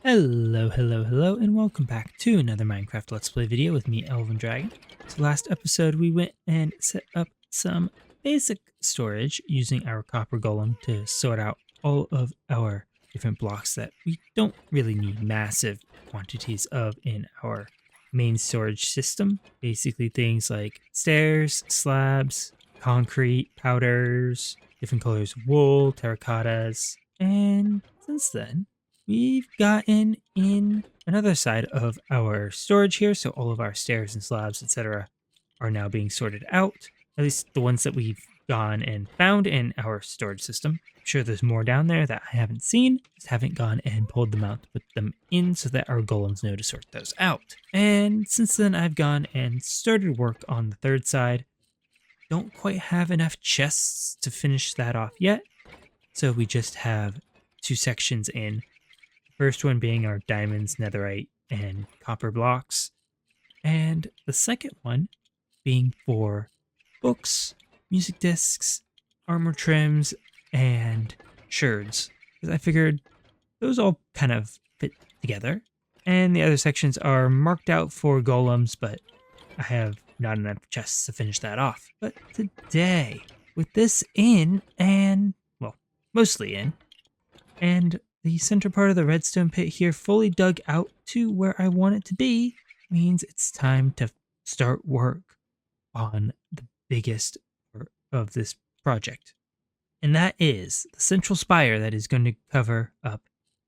Hello, and welcome back to another Minecraft Let's Play video with me, Elven Dragon. So last episode we went and set up some basic storage using our copper golem to sort out all of our different blocks that we don't really need massive quantities of in our main storage system. Basically things like stairs, slabs, concrete, powders, different colors of wool, terracottas, and since then we've gotten in another side of our storage here, so all of our stairs and slabs, etc. are now being sorted out, at least the ones that we've gone and found in our storage system. I'm sure there's more down there that I haven't seen, just haven't gone and pulled them out to put them in so that our golems know to sort those out. And since then I've gone and started work on the third side. Don't quite have enough chests to finish that off yet, so we just have two sections in. First one being our diamonds, netherite, and copper blocks. And the second one being for books, music discs, armor trims, and sherds. Because I figured those all kind of fit together. And the other sections are marked out for golems, but I have not enough chests to finish that off. But today, with this in, and, well, mostly in, and the center part of the redstone pit here fully dug out to where I want it to be, means it's time to start work on the biggest part of this project. And that is the central spire that is going to cover up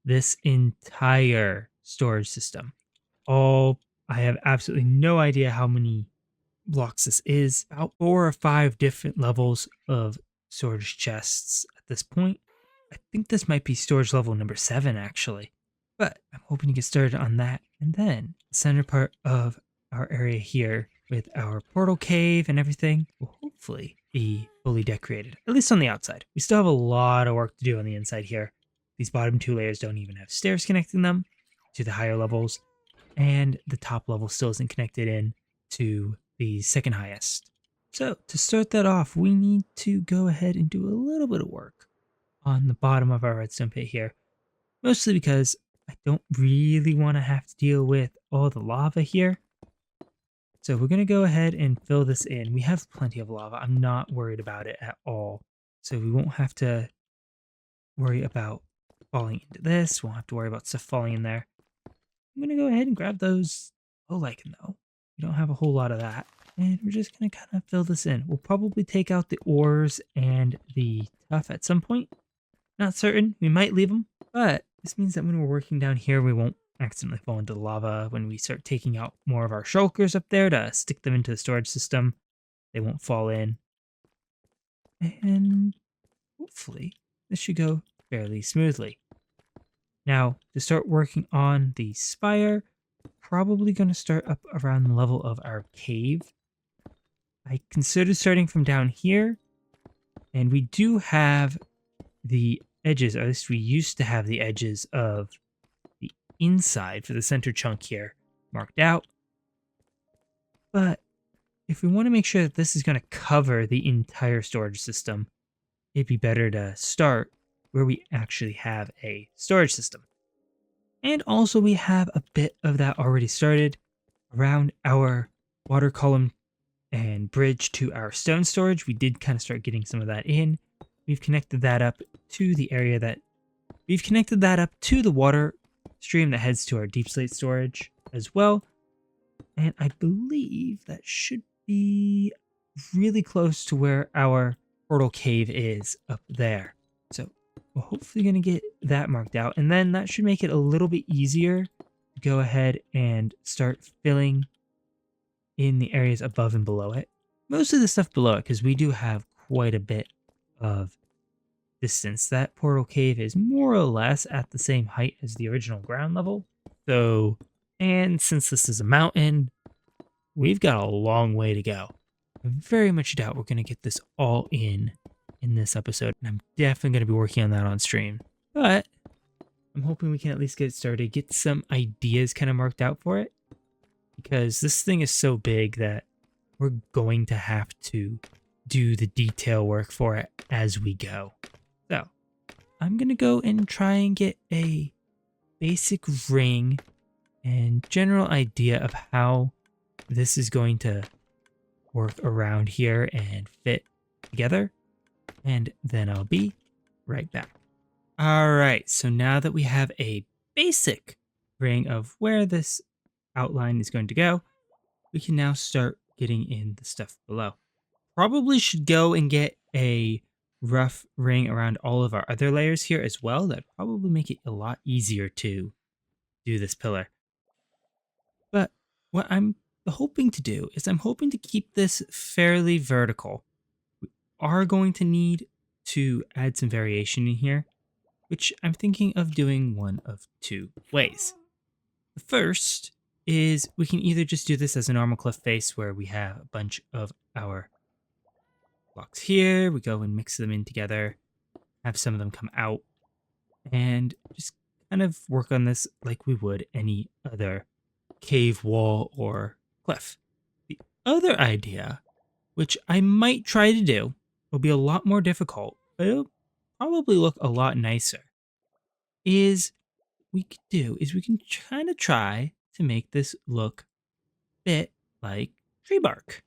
this entire storage system. I have absolutely no idea how many blocks this is. About 4 or 5 different levels of storage chests at this point. I think this might be storage level number 7 actually, but I'm hoping to get started on that. And then the center part of our area here with our portal cave and everything will hopefully be fully decorated, at least on the outside. We still have a lot of work to do on the inside here. These bottom 2 layers don't even have stairs connecting them to the higher levels, and the top level still isn't connected in to the second highest. So to start that off, we need to go ahead and do a little bit of work on the bottom of our redstone pit here, mostly because I don't really want to have to deal with all the lava here. So we're going to go ahead and fill this in. We have plenty of lava. I'm not worried about it at all. So we won't have to worry about falling into this. We won't have to worry about stuff falling in there. I'm going to go ahead and grab those lichen though. We don't have a whole lot of that. And we're just going to kind of fill this in. We'll probably take out the ores and the tuff at some point. Not certain. We might leave them, but this means that when we're working down here, we won't accidentally fall into the lava. When we start taking out more of our shulkers up there to stick them into the storage system, they won't fall in. And hopefully this should go fairly smoothly. Now, to start working on the spire, probably going to start up around the level of our cave. I considered starting from down here, and we do have the edges, or at least we used to have the edges of the inside for the center chunk here marked out. But if we want to make sure that this is going to cover the entire storage system, it'd be better to start where we actually have a storage system. And also we have a bit of that already started around our water column and bridge to our stone storage. We did kind of start getting some of that in. We've connected that up to the area that we've connected that up to the water stream that heads to our deep slate storage as well. And I believe that should be really close to where our portal cave is up there. So we're hopefully going to get that marked out. And then that should make it a little bit easier to go ahead and start filling in the areas above and below it. Most of the stuff below it, because we do have quite a bit of distance. That portal cave is more or less at the same height as the original ground level. So, and since this is a mountain, we've got a long way to go. I very much doubt we're going to get this all in this episode, and I'm definitely going to be working on that on stream. But I'm hoping we can at least get it started, get some ideas kind of marked out for it, because this thing is so big that we're going to have to do the detail work for it as we go. So I'm going to go and try and get a basic ring and general idea of how this is going to work around here and fit together, and then I'll be right back. All right, so now that we have a basic ring of where this outline is going to go, we can now start getting in the stuff below. Probably should go and get a rough ring around all of our other layers here as well. That'd probably make it a lot easier to do this pillar. But what I'm hoping to do is I'm hoping to keep this fairly vertical. We are going to need to add some variation in here, which I'm thinking of doing one of two ways. The first is we can either just do this as a normal cliff face where we have a bunch of our blocks here, we go and mix them in together, have some of them come out, and just kind of work on this like we would any other cave wall or cliff. The other idea, which I might try to do, will be a lot more difficult, but it'll probably look a lot nicer, is we can kind of try to make this look a bit like tree bark.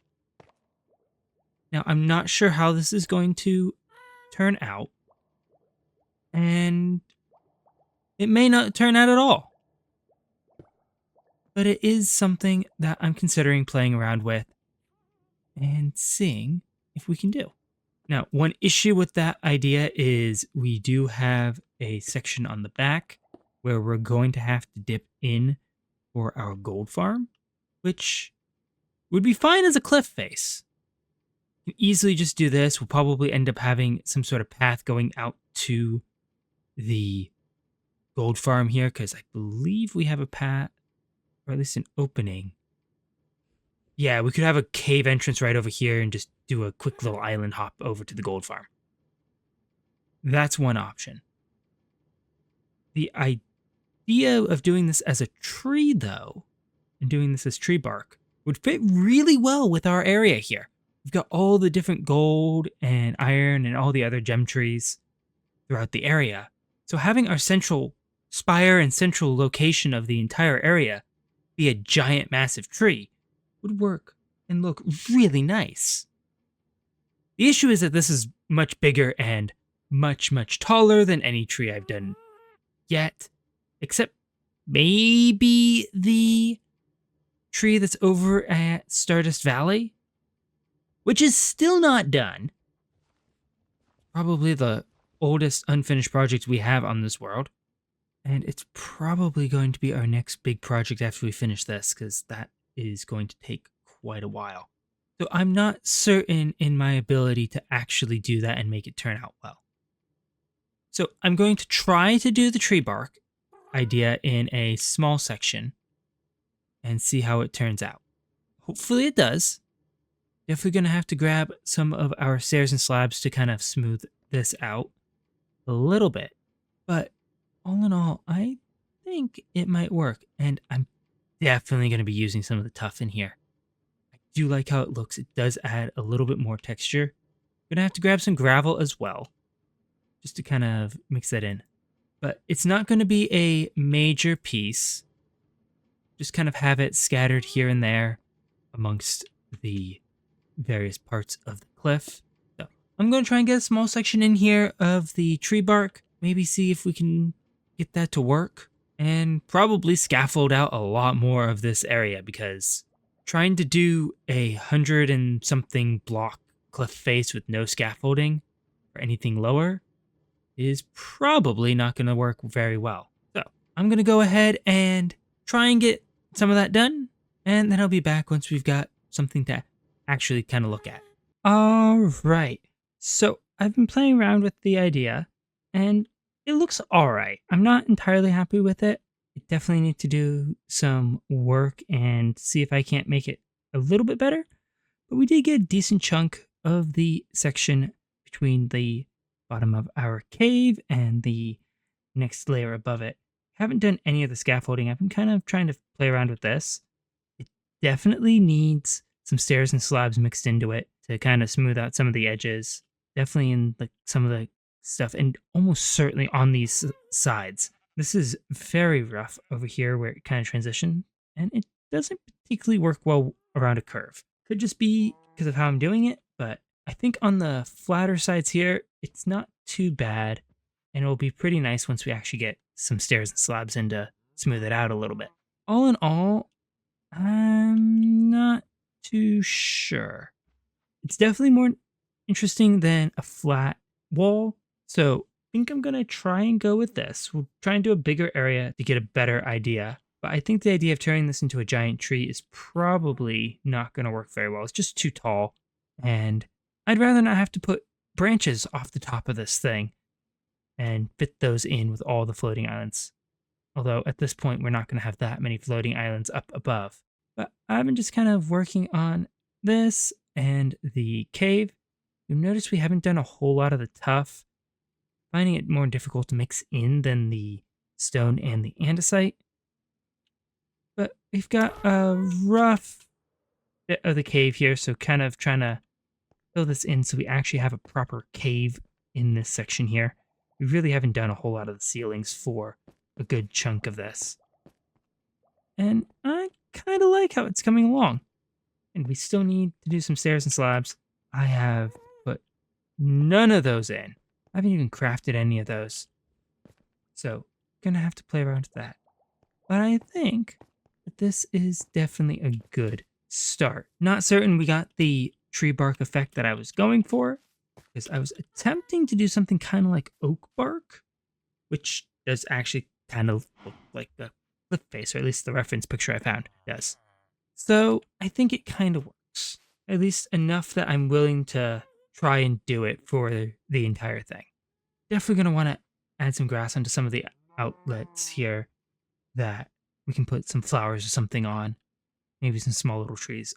Now, I'm not sure how this is going to turn out, and it may not turn out at all. But it is something that I'm considering playing around with and seeing if we can do. Now, one issue with that idea is we do have a section on the back where we're going to have to dip in for our gold farm, which would be fine as a cliff face. We can easily just do this. We'll probably end up having some sort of path going out to the gold farm here because I believe we have a path, or at least an opening. Yeah, we could have a cave entrance right over here and just do a quick little island hop over to the gold farm. That's one option. The idea of doing this as a tree, though, and doing this as tree bark, would fit really well with our area here. We've got all the different gold and iron and all the other gem trees throughout the area. So having our central spire and central location of the entire area be a giant massive tree would work and look really nice. The issue is that this is much bigger and much, much taller than any tree I've done yet, except maybe the tree that's over at Stardust Valley, which is still not done. Probably the oldest unfinished project we have on this world. And it's probably going to be our next big project after we finish this, because that is going to take quite a while. So I'm not certain in my ability to actually do that and make it turn out well. So I'm going to try to do the tree bark idea in a small section and see how it turns out. Hopefully it does. Definitely going to have to grab some of our stairs and slabs to kind of smooth this out a little bit. But all in all, I think it might work. And I'm definitely going to be using some of the tuff in here. I do like how it looks. It does add a little bit more texture. Going to have to grab some gravel as well, just to kind of mix that in. But it's not going to be a major piece. Just kind of have it scattered here and there amongst the various parts of the cliff. So I'm going to try and get a small section in here of the tree bark. Maybe see if we can get that to work. And probably scaffold out a lot more of this area, because trying to do 100 and something block cliff face with no scaffolding or anything lower is probably not going to work very well. So I'm going to go ahead and try and get some of that done, and then I'll be back once we've got something to actually kind of look at. All right, so I've been playing around with the idea, and it looks all right. I'm not entirely happy with it. I definitely need to do some work and see if I can't make it a little bit better, but we did get a decent chunk of the section between the bottom of our cave and the next layer above it. Haven't done any of the scaffolding. I've been kind of trying to play around with this. It definitely needs some stairs and slabs mixed into it to kind of smooth out some of the edges. Definitely in some of the stuff, and almost certainly on these sides. This is very rough over here where it kind of transitioned, and it doesn't particularly work well around a curve. Could just be because of how I'm doing it, but I think on the flatter sides here, it's not too bad, and it will be pretty nice once we actually get some stairs and slabs in to smooth it out a little bit. All in all, I'm not too sure. It's definitely more interesting than a flat wall, so I think I'm gonna try and go with this. We'll try and do a bigger area to get a better idea. But I think the idea of turning this into a giant tree is probably not gonna work very well. It's just too tall. And I'd rather not have to put branches off the top of this thing and fit those in with all the floating islands. Although at this point, we're not gonna have that many floating islands up above. But I've been just kind of working on this and the cave. You'll notice we haven't done a whole lot of the tuff, finding it more difficult to mix in than the stone and the andesite. But we've got a rough bit of the cave here, so kind of trying to fill this in so we actually have a proper cave in this section here. We really haven't done a whole lot of the ceilings for a good chunk of this. And I kind of like how it's coming along. And we still need to do some stairs and slabs. I have put none of those in. I haven't even crafted any of those. So, gonna have to play around with that. But I think that this is definitely a good start. Not certain we got the tree bark effect that I was going for, because I was attempting to do something kind of like oak bark, which does actually kind of look like the cliff face, or at least the reference picture I found does. So I think it kind of works, at least enough that I'm willing to try and do it for the entire thing. Definitely going to want to add some grass onto some of the outlets here that we can put some flowers or something on, maybe some small little trees.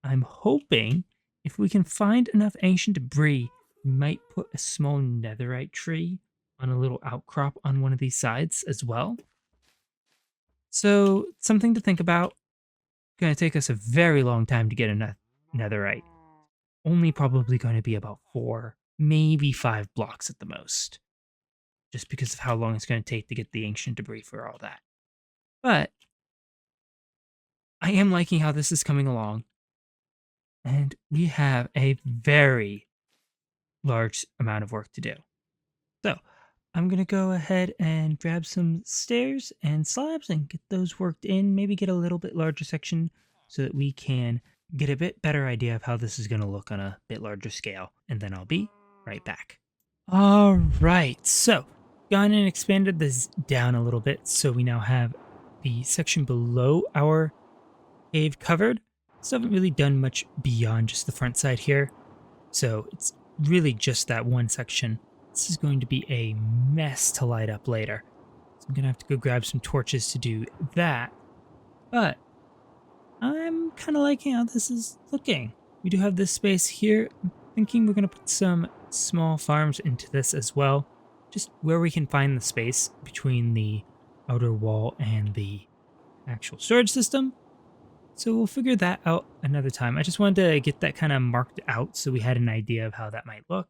I'm hoping if we can find enough ancient debris, we might put a small netherite tree on a little outcrop on one of these sides as well. So something to think about. Going to take us a very long time to get a netherite. Only probably going to be about 4, maybe 5 blocks at the most. Just because of how long it's going to take to get the ancient debris for all that. But I am liking how this is coming along. And we have a very large amount of work to do. So I'm going to go ahead and grab some stairs and slabs and get those worked in. Maybe get a little bit larger section so that we can get a bit better idea of how this is going to look on a bit larger scale. And then I'll be right back. All right, so gone and expanded this down a little bit. So we now have the section below our cave covered. Still haven't really done much beyond just the front side here. So it's really just that one section. This is going to be a mess to light up later. So I'm going to have to go grab some torches to do that. But I'm kind of liking how this is looking. We do have this space here. I'm thinking we're going to put some small farms into this as well. Just where we can find the space between the outer wall and the actual storage system. So we'll figure that out another time. I just wanted to get that kind of marked out so we had an idea of how that might look.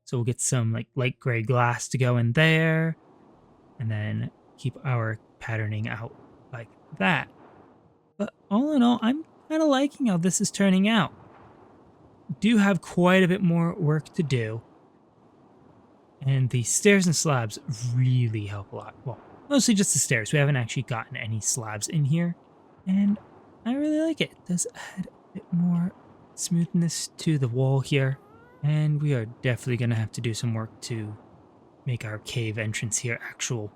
So we'll get some like light gray glass to go in there and then keep our patterning out like that. But all in all, I'm kind of liking how this is turning out. Do have quite a bit more work to do. And the stairs and slabs really help a lot. Well, mostly just the stairs. We haven't actually gotten any slabs in here. And I really like it. It does add a bit more smoothness to the wall here. And we are definitely going to have to do some work to make our cave entrance here actual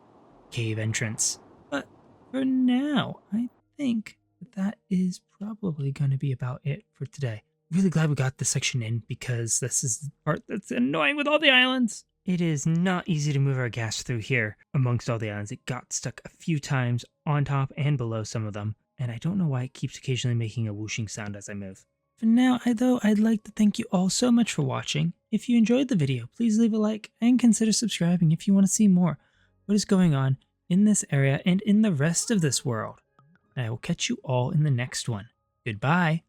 cave entrance. But for now, I think that is probably going to be about it for today. Really glad we got this section in because this is the part that's annoying with all the islands. It is not easy to move our gas through here amongst all the islands. It got stuck a few times on top and below some of them. And I don't know why it keeps occasionally making a whooshing sound as I move. For now, though, I'd like to thank you all so much for watching. If you enjoyed the video, please leave a like and consider subscribing if you want to see more what is going on in this area and in the rest of this world. And I will catch you all in the next one. Goodbye.